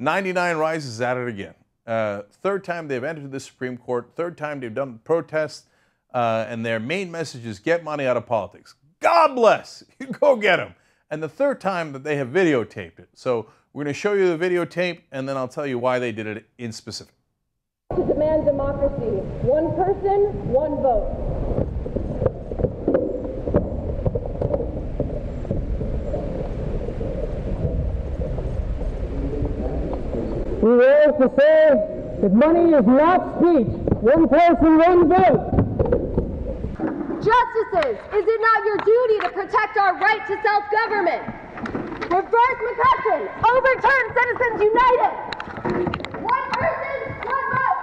99 rises at it again. Third time they've entered the Supreme Court, third time they've done protests, and their main message is get money out of politics. God bless, you go get them. And the third time that they have videotaped it. So we're going to show you the videotape, and then I'll tell you why they did it in specific. To demand democracy, one person, one vote. We rise to say that money is not speech. One person, one vote. Justices, is it not your duty to protect our right to self-government? Reverse McCutcheon! Overturn Citizens United! One person, one vote!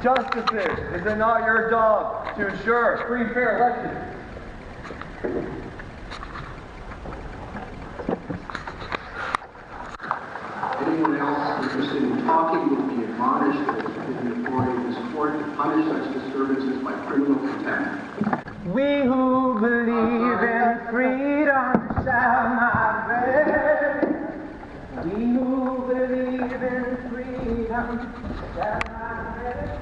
Justices, is it not your job to ensure free and fair elections? Anyone else interested in talking will be admonished that it is the authority of this court to punish such disturbances by criminal contempt. We who believe in freedom shall not rest. We who believe in freedom shall not rest.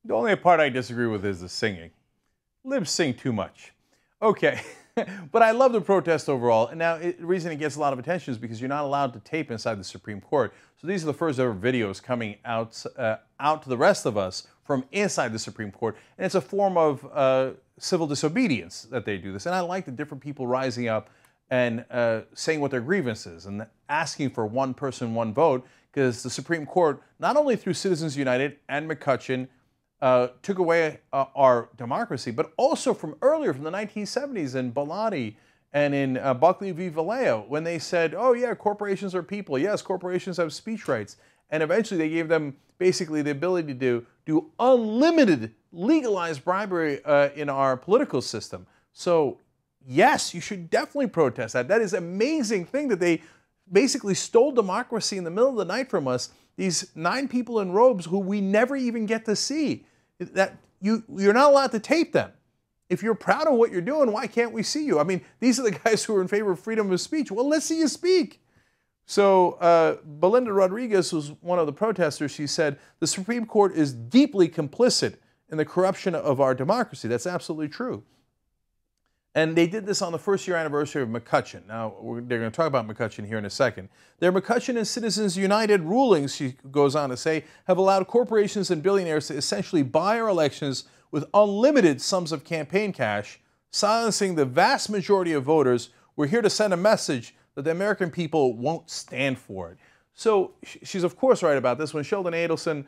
The only part I disagree with is the singing. Libs sing too much. Okay, but I love the protest overall. And now the reason it gets a lot of attention is because you're not allowed to tape inside the Supreme Court. So these are the first ever videos coming out to the rest of us from inside the Supreme Court. And it's a form of civil disobedience that they do this. And I like the different people rising up and saying what their grievance is and asking for one person, one vote, because the Supreme Court, not only through Citizens United and McCutcheon, took away our democracy, but also from earlier, from the 1970s in Bellotti and in Buckley v. Vallejo, when they said, oh yeah, corporations are people. Yes, corporations have speech rights. And eventually they gave them basically the ability to do unlimited legalized bribery in our political system. So yes, you should definitely protest that. That is an amazing thing that they basically stole democracy in the middle of the night from us. These 9 people in robes who we never even get to see. That you're not allowed to tape them. If you're proud of what you're doing, why can't we see you? I mean, these are the guys who are in favor of freedom of speech. Well, let's see you speak. So Belinda Rodriguez was one of the protesters. She said, the Supreme Court is deeply complicit in the corruption of our democracy. That's absolutely true. And they did this on the first-year anniversary of McCutcheon. Now, they're going to talk about McCutcheon here in a second. Their McCutcheon and Citizens United rulings, she goes on to say, have allowed corporations and billionaires to essentially buy our elections with unlimited sums of campaign cash, silencing the vast majority of voters. We're here to send a message that the American people won't stand for it. So she's of course right about this. When Sheldon Adelson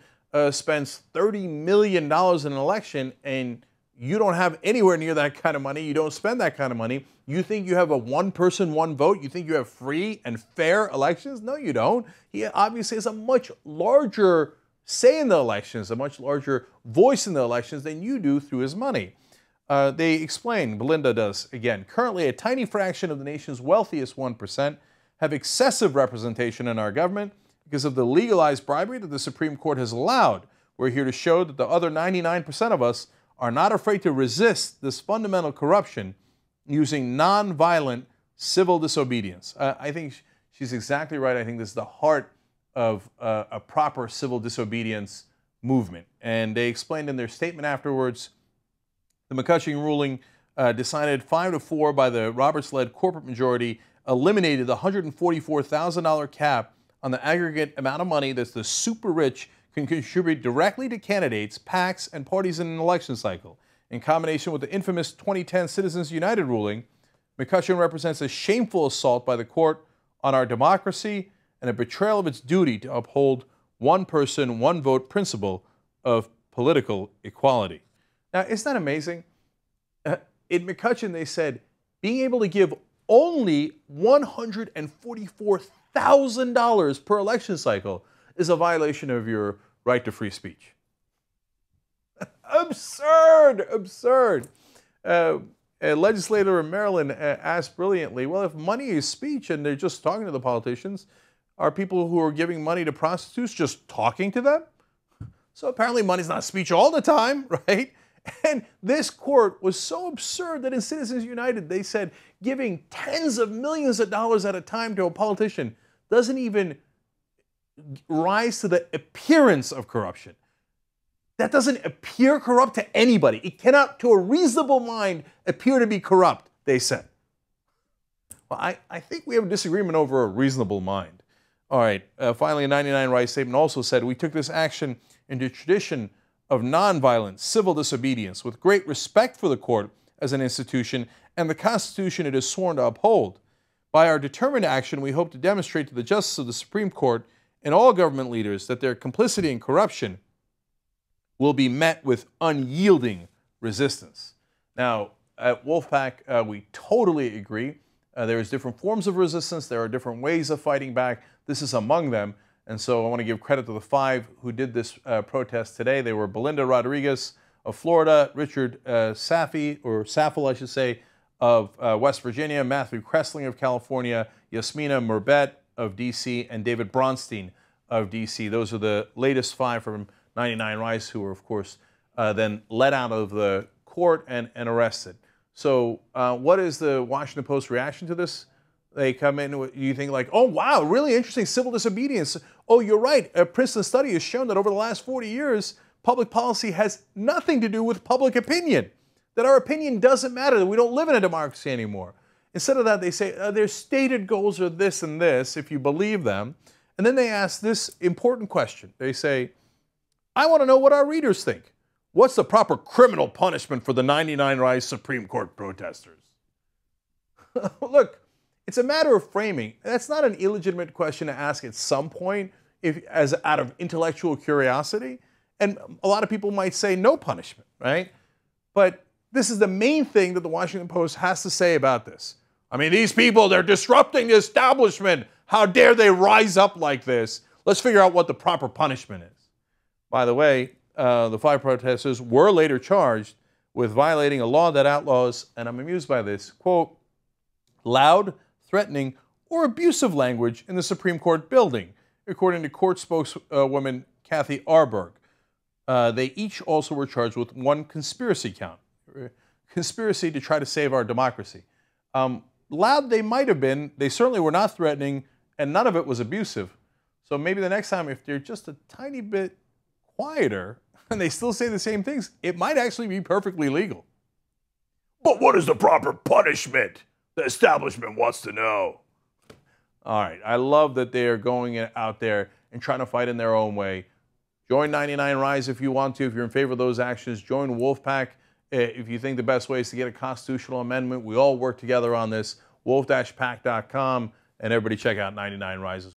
spends $30 million in an election and you don't have anywhere near that kind of money, you don't spend that kind of money, you think you have a one person, one vote, you think you have free and fair elections? No, you don't. He obviously has a much larger say in the elections, a much larger voice in the elections than you do through his money. They explain, Belinda does, again, currently a tiny fraction of the nation's wealthiest 1% have excessive representation in our government because of the legalized bribery that the Supreme Court has allowed. We're here to show that the other 99% of us are not afraid to resist this fundamental corruption using nonviolent civil disobedience. I think she's exactly right. I think this is the heart of a proper civil disobedience movement. And they explained in their statement afterwards, the McCutcheon ruling decided 5-4 by the Roberts-led corporate majority, eliminated the $144,000 cap on the aggregate amount of money that the super rich can contribute directly to candidates, PACs, and parties in an election cycle. In combination with the infamous 2010 Citizens United ruling, McCutcheon represents a shameful assault by the court on our democracy and a betrayal of its duty to uphold one person, one vote principle of political equality. Now, isn't that amazing? In McCutcheon, they said being able to give only $144,000 per election cycle is a violation of your right to free speech. Absurd, absurd. A legislator in Maryland asked brilliantly, well, if money is speech and they're just talking to the politicians, are people who are giving money to prostitutes just talking to them? So apparently money's not speech all the time, right? And this court was so absurd that in Citizens United, they said giving tens of millions of dollars at a time to a politician, doesn't even rise to the appearance of corruption. That doesn't appear corrupt to anybody. It cannot, to a reasonable mind, appear to be corrupt, they said. Well, I think we have a disagreement over a reasonable mind. All right, finally, a 99 Rights statement also said, we took this action in the tradition of nonviolent civil disobedience with great respect for the court as an institution and the Constitution it is sworn to uphold. By our determined action, we hope to demonstrate to the justice of the Supreme Court and all government leaders that their complicity in corruption will be met with unyielding resistance. Now, at Wolfpack, we totally agree. There's different forms of resistance. There are different ways of fighting back. This is among them. And so I want to give credit to the 5 who did this protest today. They were Belinda Rodriguez of Florida, Richard Saffel, I should say, of West Virginia, Matthew Kressling of California, Yasmina Murbet of D.C., and David Bronstein of D.C. Those are the latest 5 from 99 Rights who were, of course, then let out of the court and arrested. So what is the Washington Post reaction to this? They come in, you think like, oh, wow, really interesting civil disobedience. Oh, you're right. A Princeton study has shown that over the last 40 years, public policy has nothing to do with public opinion, that our opinion doesn't matter, that we don't live in a democracy anymore. Instead of that, they say their stated goals are this and this, if you believe them. And then they ask this important question. They say, I want to know what our readers think. What's the proper criminal punishment for the 99 Rights Supreme Court protesters? Look, it's a matter of framing. That's not an illegitimate question to ask at some point as out of intellectual curiosity. And a lot of people might say no punishment, right? But this is the main thing that the Washington Post has to say about this. I mean, these people, they're disrupting the establishment. How dare they rise up like this? Let's figure out what the proper punishment is. By the way, the 5 protesters were later charged with violating a law that outlaws, and I'm amused by this, quote, loud, threatening, or abusive language in the Supreme Court building, according to court spokeswoman Kathy Arberg. They each also were charged with 1 conspiracy count, conspiracy to try to save our democracy. Loud they might have been, they certainly were not threatening, and none of it was abusive. So maybe the next time, if they're just a tiny bit quieter, and they still say the same things, it might actually be perfectly legal. But what is the proper punishment? The establishment wants to know. All right, I love that they are going out there and trying to fight in their own way. Join 99 Rise if you want to. If you're in favor of those actions, join Wolfpack. If you think the best way is to get a constitutional amendment, we all work together on this. Wolf-pack.com, and everybody check out 99 Rises.